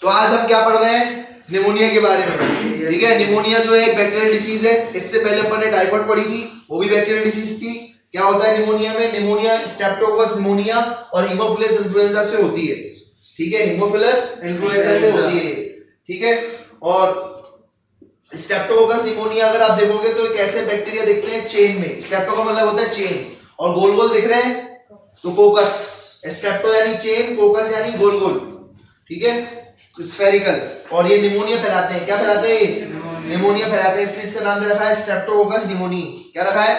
तो आज हम क्या पढ़ रहे हैं? निमोनिया के बारे में। ठीक है, निमोनिया जो है एक बैक्टीरियल डिसीज है। इससे पहले अपन ने टाइफाइड पढ़ी थी, वो भी बैक्टीरियल डिसीज थी। क्या होता है निमोनिया में? निमोनिया स्ट्रेप्टोकोकस निमोनिया और हीमोफिलस इन्फ्लुएंजा से होती है। ठीक है, हीमोफिलस इन्फ्लुएंजा से होती है। ठीक है, और स्ट्रेप्टोकोकस निमोनिया अगर आप देखोगे तो कैसे बैक्टीरिया दिखते हैं? चेन में। स्ट्रेप्टो का मतलब होता है चेन, और गोल गोल दिख रहे हैं तो कोकस। स्ट्रेप्टो यानी चेन, कोकस यानी गोल गोल। ठीक है, स्फेरिकल। और ये निमोनिया फैलाते हैं। क्या फैलाते हैं? निमोनिया फैलाते हैं, इसलिए इसका नाम रखा है स्ट्रेप्टोकोकस निमोनी। क्या रखा है?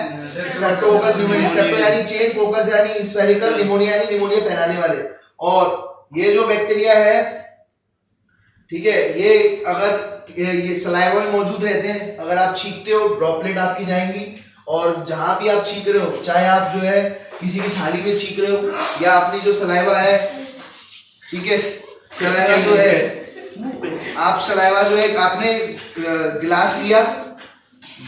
Streptococcus pneumoniae. स्ट्रेप्टो यानी चेन, कोकस यानी स्फेरिकल, निमोनिया यानी निमोनिया फैलाने वाले। और ये जो बैक्टीरिया है, ठीक है, ये अगर ये सलाइवा में मौजूद रहते हैं। अगर आप छींकते हो, ड्रॉपलेट आपकी जाएंगी, और जहां भी आप छींक रहे हो, चाहे आप जो है किसी की थाली में छींक रहे हो या अपनी जो सलाइवा है, ठीक है, सलाइवा जो है, आप सलाइवा जो है आपने गिलास लिया,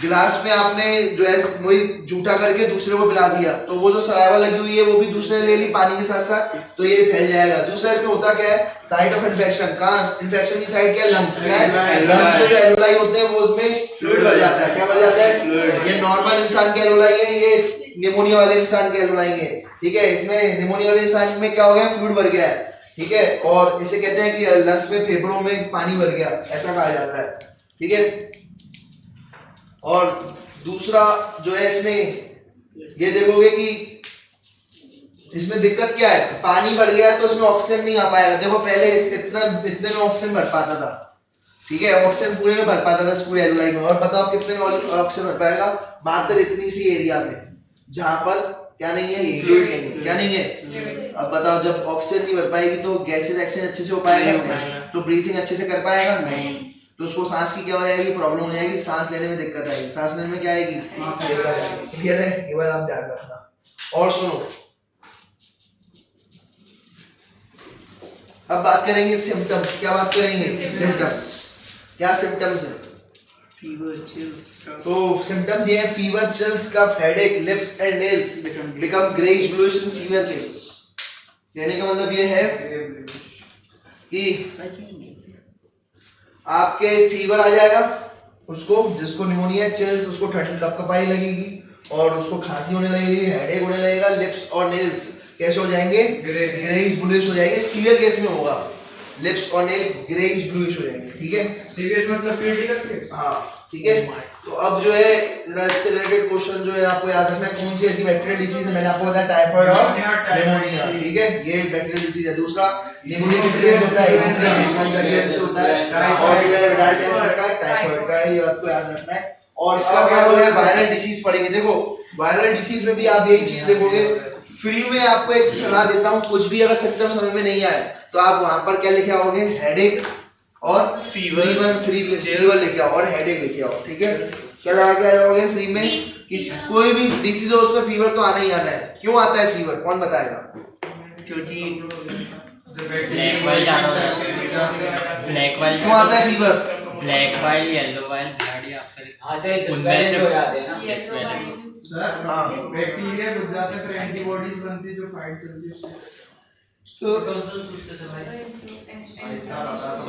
गिलास में आपने जो है वही जूठा करके दूसरे को पिला दिया, तो वो जो सलाइवा लगी हुई है वो भी दूसरे ने ले ली पानी के साथ साथ, तो ये फैल जाएगा। दूसरा इसमें होता क्या है? Site of infection. कहाँ इन्फेक्शन की साइट क्या है? लंग्स। क्या है? लंग्स में जो एल्वेलाई होते हैं वो उसमें फ्लूइड भर जाता है। क्या भर जाता है? ये नॉर्मल इंसान के एल्वेलाई है, ये निमोनिया वाले इंसान के एल्वेलाई है। ठीक है, इसमें निमोनिया वाले इंसान में क्या हो गया? फ्लूइड भर गया है। ठीक है, और इसे कहते हैं कि लंग्स में, फेफड़ों में पानी भर गया, ऐसा कहा जाता है। ठीक है, और दूसरा जो है इसमें ये देखोगे कि इसमें दिक्कत क्या है? पानी भर गया है तो इसमें ऑक्सीजन नहीं आ पाएगा। देखो पहले इतने में ऑक्सीजन भर पाता था। ठीक है, ऑक्सीजन पूरे में भर पाता था इस पूरे एल्वेलाई में। और बताओ कितने में ऑक्सीजन भर पाएगा? मात्र इतनी सी एरिया में जहां पर क्या नहीं है? फ्लूइड नहीं है। क्या नहीं है? अब बताओ, जब ऑक्सीजन नहीं भर पाएगी तो गैसेस एक्सचेंज अच्छे से हो पाएगा नहीं, तो ब्रीथिंग अच्छे से कर पाएगा नहीं, तो उसको सांस की क्या हो जाएगी? प्रॉब्लम हो जाएगी, सांस लेने में दिक्कत आएगी। सांस लेने में क्या आएगी? दिक्कत आएगी। क्लियर है? ये बात आप ध्यान रखना। और सुनो, अब बात करेंगे सिम्टम्स। क्या बात करेंगे? सिम्टम्स। क्या सिम्टम्स है? Fever, chills. तो सिम्टम्स ये है: fever, chills, cough, headache, lips and nails become greyish bluish in severe cases. कहने का मतलब ये है कि आपके फीवर आ जाएगा, उसको जिसको निमोनिया, चिल्स, उसको ठंड कपकपाई लगेगी और उसको खांसी होने लगेगी, हेडेक होने लगेगा, लिप्स और नेल्स कैसे हो जाएंगे? ग्रेइश ब्लूइश हो जाएंगे। सीवियर केस में होगा, लिप्स और नेल ग्रेइश ब्लूइश हो जाएंगे। ठीक है, सीरियस मतलब क्रिटिकल। हाँ ठीक है। तो अब जो है इससे रिलेटेड क्वेश्चन जो है आपको याद रखना है, कौन सी ऐसी बैक्टीरियल डिसीज है? मैंने आपको बताया टाइफाइड और निमोनिया। ठीक है, ये बैक्टीरियल डिसीज है। दूसरा निमोनिया किस लिए होता है? बैक्टीरिया से होता है, और जो है डायबिटीज का, टाइफाइड का, ये आपको याद रखना है। और अब जो है वायरल डिसीज पढ़ेंगे। देखो वायरल डिसीज में भी आप यही चीज देखोगे। फ्री में आपको एक सलाह देता हूँ, कुछ भी अगर सिम्टम्स समझ में नहीं आए तो आप वहां पर क्या लिखे आओगे? हेडेक और फीवर लेके आओ और हेडेक लेके आओ। ठीक है, क्या लगा के आओगे फ्री में? कोई भी डिसीज हो उसमें फीवर तो आना ही आना है। क्यों आता है फीवर? कौन बताएगा? क्योंकि ब्लैक वाइल ज्यादा होता है। ब्लैक वाइल क्यों आता है fever? Black while, yellow while, blood या फिर उनमें से हो जाते हैं ना। हाँ, बैक्टीरिया घुस जाते हैं, फिर एंटीबॉडीज बनती है जो फाइट करती है।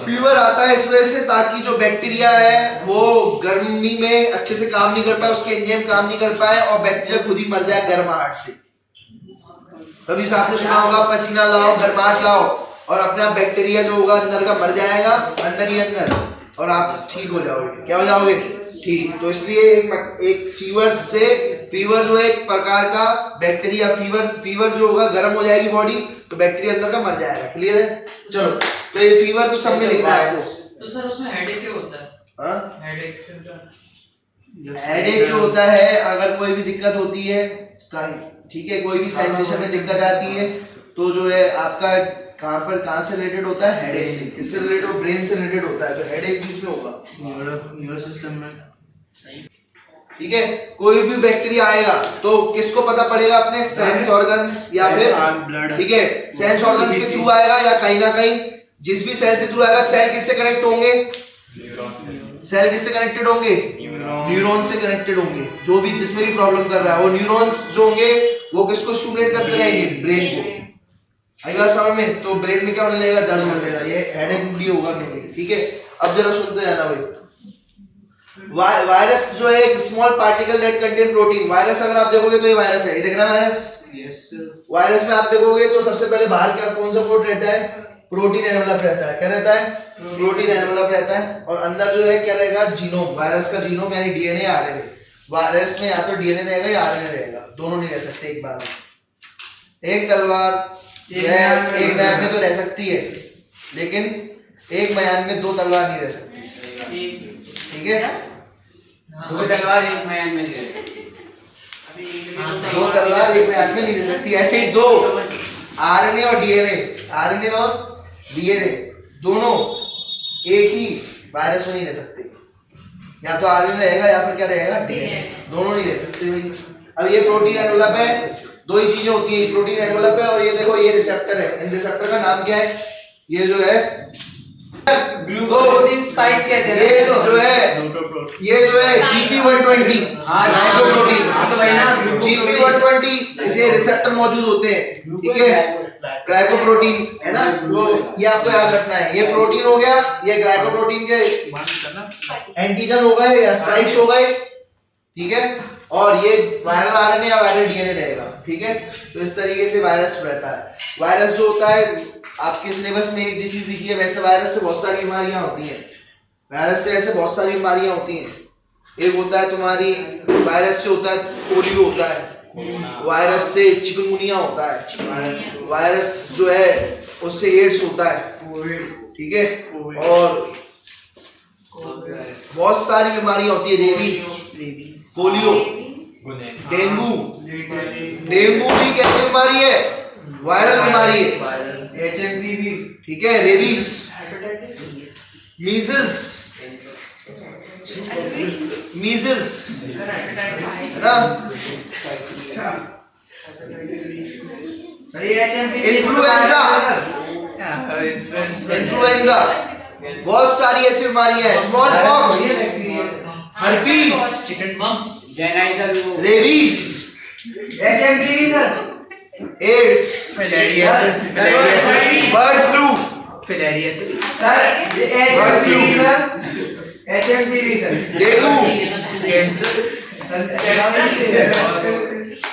फीवर आता है इस वजह से ताकि जो बैक्टीरिया है वो गर्मी में अच्छे से काम नहीं कर पाए, उसके एंजाइम काम नहीं कर पाए और बैक्टीरिया खुद ही मर जाए गर्माहट से। कभी आपने सुना होगा पसीना लाओ, गर्माहट लाओ, और अपने आप बैक्टीरिया जो होगा अंदर का मर जाएगा अंदर ही अंदर, और आप ठीक हो जाओगे। क्या हो जाओगे? ठीक। तो इसलिए एक फीवर से, फीवर जो है एक प्रकार का बैक्टीरिया, फीवर जो होगा गर्म हो जाएगी बॉडी, तो बैक्टीरिया अंदर का मर जाएगा। क्लियर है? चलो, तो ये फीवर तो सब में लिखना है आपको। तो सर उसमें हेडेक क्या होता है? हाँ, हेडेक हेडेक जो होता है, अगर कोई भी दिक्कत होती है, ठीक है, कोई भी सेंसेशन में दिक्कत आती है, तो जो है आपका कहाँ से रिलेटेड होता है? हेडेक से। किससे रिलेटेड? ब्रेन से रिलेटेड होता है, तो हेडेक भी इसमें होगा, न्यूरो सिस्टम में। सही। ठीक है। कोई भी बैक्टीरिया आएगा तो किसको पता पड़ेगा? अपने सेंस ऑर्गन्स या फिर ब्लड। ठीक है, सेंस ऑर्गन्स के थ्रू आएगा या कहीं ना कहीं, जिस भी सेल के थ्रू आएगा। सेल किससे कनेक्ट होंगे? सेल किससे कनेक्टेड होंगे? न्यूरॉन से कनेक्टेड होंगे। जो भी जिसमें भी प्रॉब्लम कर रहा है वो न्यूरॉन्स जो होंगे वो किसको स्टिमुलेट करते रहेंगे? ब्रेन को। आई बात समझ में? तो ब्रेन में क्या होने लगेगा, दर्द होने लगेगा, ये हेडेक भी होगा मेरे लिए, ठीक है। अब जरा सुनते जाना भाई। वायरस जो है एक small particle that contain protein. Virus अगर आप देखोगे तो ये वायरस है, ये देख रहा है वायरस। यस वायरस में आप देखोगे तो सबसे पहले बाहर क्या कौन सा कोड रहता है, प्रोटीन एनवेलप रहता है। क्या रहता है, प्रोटीन एनवेलप रहता है। और अंदर जो है क्या रहेगा, जीनोम, वायरस का जीनोम यानी डीएनए आरएनए। वायरस में या तो डीएनए रहेगा या आरएनए रहेगा, दोनों नहीं रह सकते एक बार में। एक तलवार एक म्यान में तो रह सकती है, लेकिन एक म्यान में दो तलवार नहीं रह सकती, ठीक है। दो तलवार एक म्यान में दे। दो तलवार एक म्यान में नहीं रह सकती। ऐसे ही दो आरएनए और डीएनए, आरएनए और डीएनए दोनों एक ही वायरस में नहीं रह सकते। या तो आरएनए रहेगा या फिर क्या रहेगा, डीएनए, दोनों नहीं रह सकते भाई। अब ये प्रोटीन एनवेलप है, दो ही चीजें होती है, प्रोटीन एनवेलप है और ये देखो ये रिसेप्टर है। इन रिसेप्टर का नाम क्या है, ये जो है ग्लूकोप्रोटीन स्पाइक्स कहते हैं। ये जो है GP120 ग्लाइकोप्रोटीन, तो भाई ना GP120 इसे रिसेप्टर मौजूद होते हैं, ठीक है। ग्लाइकोप्रोटीन है ना, वो ये आपको याद रखना है। ये प्रोटीन हो गया, ये ग्लाइकोप्रोटीन के एंटीजन हो गए या स्पाइक्स हो गए, ठीक है। और ये वायरल आरएनए या वायरल डीएनए रहेगा, ठीक है। तो इस तरीके से वायरस रहता है। वायरस जो होता है आपके सिलेबस में एक डिसीज लिखी है, वैसे वायरस से बहुत सारी बीमारियां होती हैं। वायरस से ऐसे बहुत सारी बीमारियां होती हैं। एक होता है तुम्हारी, वायरस से होता है पोलियो होता है, वायरस से चिकनगुनिया होता है, वायरस जो है उससे एड्स होता है, ठीक है। और बहुत सारी बीमारियां होती है, रेबीज, पोलियो, डेंगू। डेंगू भी कैसी बीमारी है, वायरल बीमारी है, HMPV ठीक है। रेबीज, मीजल्स, मीजल्स है ना, इन्फ्लुएंजा, इन्फ्लुएंजा, बहुत सारी ऐसी बीमारियां हैं। Small pox, herpes, rabies, HMPV sir, AIDS, bird flu, filariasis sir, ये HMPV sir, HMPV sir, dengue, cancer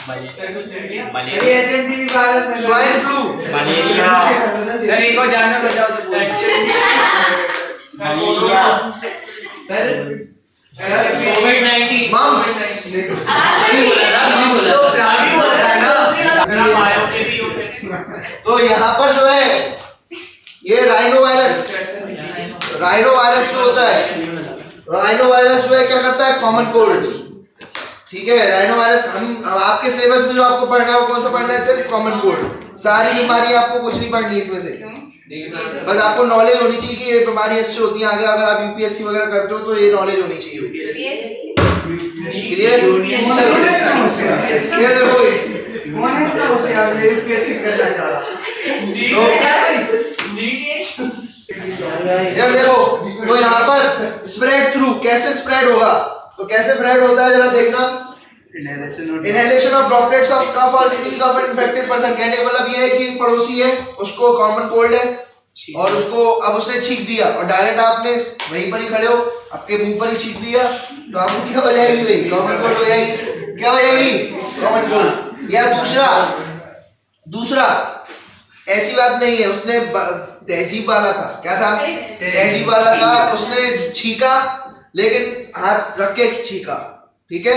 malaria, HMPV virus है, स्वाइन फ्लू, मलेरिया, सर इनको जानवर बचाओ तो बोल। मलेरिया, कोविड-19, मम्प्स। तो यहाँ पर जो है ये राइनो वायरस जो होता है, राइनो वायरस जो है क्या करता है, कॉमन कोल्ड, ठीक है। राइनो वायरस हम आपके सिलेबस में जो आपको पढ़ना है वो कौन सा पढ़ना है, सिर्फ कॉमन कोल्ड। सारी बीमारी आपको कुछ नहीं पढ़नी इसमें से, बस आपको नॉलेज होनी चाहिए कि ये बीमारी ऐसे होती है। आगे अगर आप यूपीएससी वगैरह करते हो तो ये नॉलेज होनी चाहिए। क्लियर? ये देखो कौन है इतना होशियार जो यूपीएससी करना चाह रहा? यार देखो, तो यहाँ पर स्प्रेड थ्रू, कैसे स्प्रेड होगा, तो कैसे स्प्रेड होता है जरा देखना। Inhalation of droplets of cough और sneeze of an infected person. कहने का मतलब ये है कि पड़ोसी है, उसको कॉमन कोल्ड है और उसको अब उसने छींक दिया और डायरेक्ट आपने वहीं पर ही खड़े हो, आपके मुंह पर ही छींक दिया, तो आपको क्या बजाएगी भाई, कॉमन कोल्ड बजाएगी। क्या बजाएगी, कॉमन कोल्ड। या दूसरा ऐसी बात नहीं है, उसने तहजीब वाला था, क्या था, तहजीब वाला था, उसने छींका लेकिन हाथ रख के छींका, ठीक है।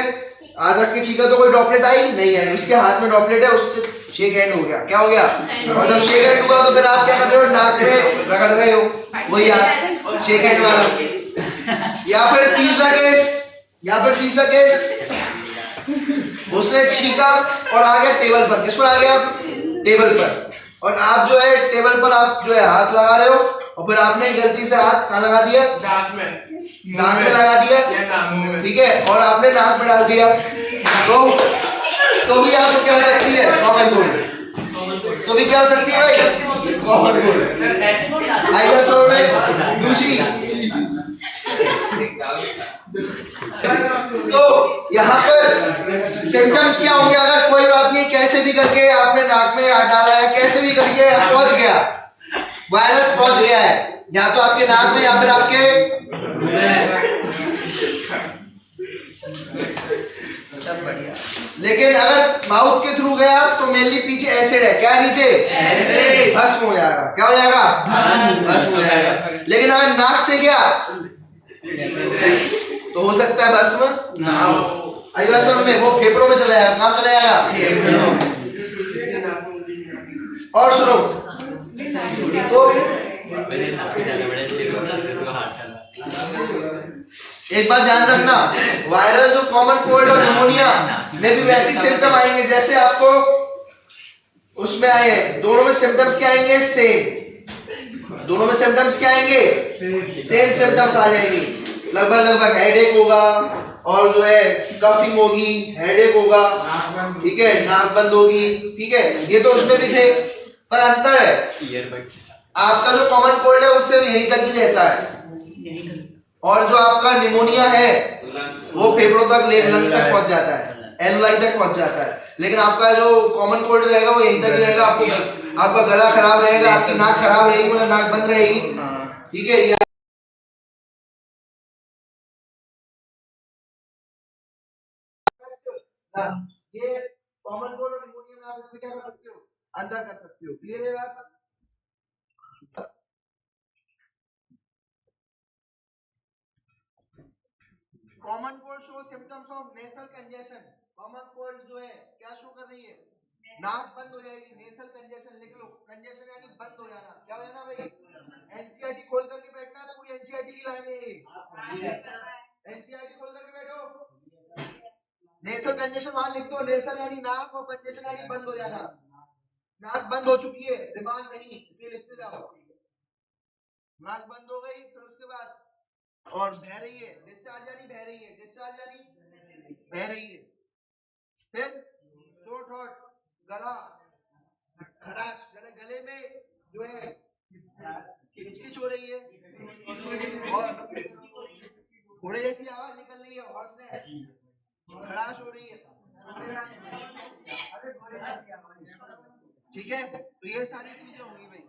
हाथ रख के छींका तो कोई ड्रॉपलेट आई नहीं आई, उसके हाथ में ड्रॉपलेट है, उससे शेक हैंड हो गया। क्या हो गया, और जब शेक हैंड हुआ तो फिर आप क्या कर रहे हो, नाक में रगड़ रहे हो, वही यार शेक हैंड वाला। या फिर तीसरा केस, उसने छींका और आ गया टेबल पर। किस पर आ गया, टेबल पर। और आप जो है टेबल पर आप जो है हाथ लगा रहे हो और फिर आपने गलती से हाथ कहाँ लगा दिया, दांत में लगा दिया, ठीक है, और आपने नाक में डाल दिया, तो भी आपको क्या हो सकती है, कॉमन कोल्ड। तो भी क्या हो सकती है भाई, कॉमन कोल्ड। आएगा समझ में। दूसरी, तो यहाँ पर सिम्टम्स सिम्टम्स क्या होंगे? अगर कोई बात नहीं, कैसे भी करके आपने नाक में हाथ डाला है, कैसे भी करके पहुंच गया, वायरस पहुंच गया है या तो आपके नाक में या फिर आपके, सब बढ़िया। लेकिन अगर माउथ के थ्रू गया तो मेनली पीछे एसिड है, क्या नीचे एसिड। भस्म हो जाएगा। क्या हो जाएगा? भस्म हो जाएगा। लेकिन अगर नाक से गया तो हो सकता है भस्म ना हो। आई भस्म में वो फेफड़ों में चला जाएगा, कहाँ चला जाएगा? और सुनो, तो एक बात ध्यान रखना, वायरल जो कॉमन कोल्ड और निमोनिया में भी वैसे सिम्टम आएंगे जैसे आपको उसमें आए हैं। दोनों में सिम्टम्स क्या आएंगे? सेम। दोनों में सिम्टम्स क्या आएंगे? सेम सिम्टम्स आ जाएंगे। लगभग हेडेक होगा और जो है कफिंग होगी, हेडेक होगा, ठीक है, नाक बंद होगी, ठीक है, ये तो उसमें भी थे। पर अंतर है, आपका जो कॉमन कोल्ड है उससे यहीं तक ही रहता है, और जो आपका निमोनिया है वो फेफड़ों तक, लंग्स तक पहुंच जाता है, एलुलाई तक पहुंच जाता है। लेकिन आपका जो कॉमन कोल्ड रहेगा वो यहीं तक ही रहेगा। आपका गला खराब रहेगा, आपकी नाक खराब रहेगी, मतलब नाक बंद रहेगी, ठीक है। ये कॉमन कोल्ड और निमोनिया में आप इसमें क्या कर सकते हो? अंतर कर सकते हो। क्लियर है बात? Common cold show symptoms of nasal congestion. Common cold जो है क्या शो कर रही है? नाक बंद हो जाएगी, नेसल कंजेशन लिख लो। कंजेशन यानी बंद हो जाना। क्या हो जाना भाई? एनसीईआरटी खोल करके बैठना है, पूरी एनसीईआरटी की लाइनें। एनसीईआरटी खोल करके बैठो। नेसल कंजेशन वहां लिख दो। नेसल यानी नाक और कंजेशन यानी बंद हो जाना। नाक बंद हो चुकी है, दिमाग नहीं, इसलिए लिखते जाओ। नाक बंद हो गई, फिर उसके बाद और बह रही है, डिस्चार्ज यानी बह रही है, डिस्चार्ज यानी बह रही है। फिर थ्रोट हॉट, गला खराश, गले में जो है किचकिच हो रही है और घोड़े जैसी आवाज निकल रही है, हॉर्सनेस, खराश हो रही है, ठीक है। तो ये सारी चीजें होंगी भाई।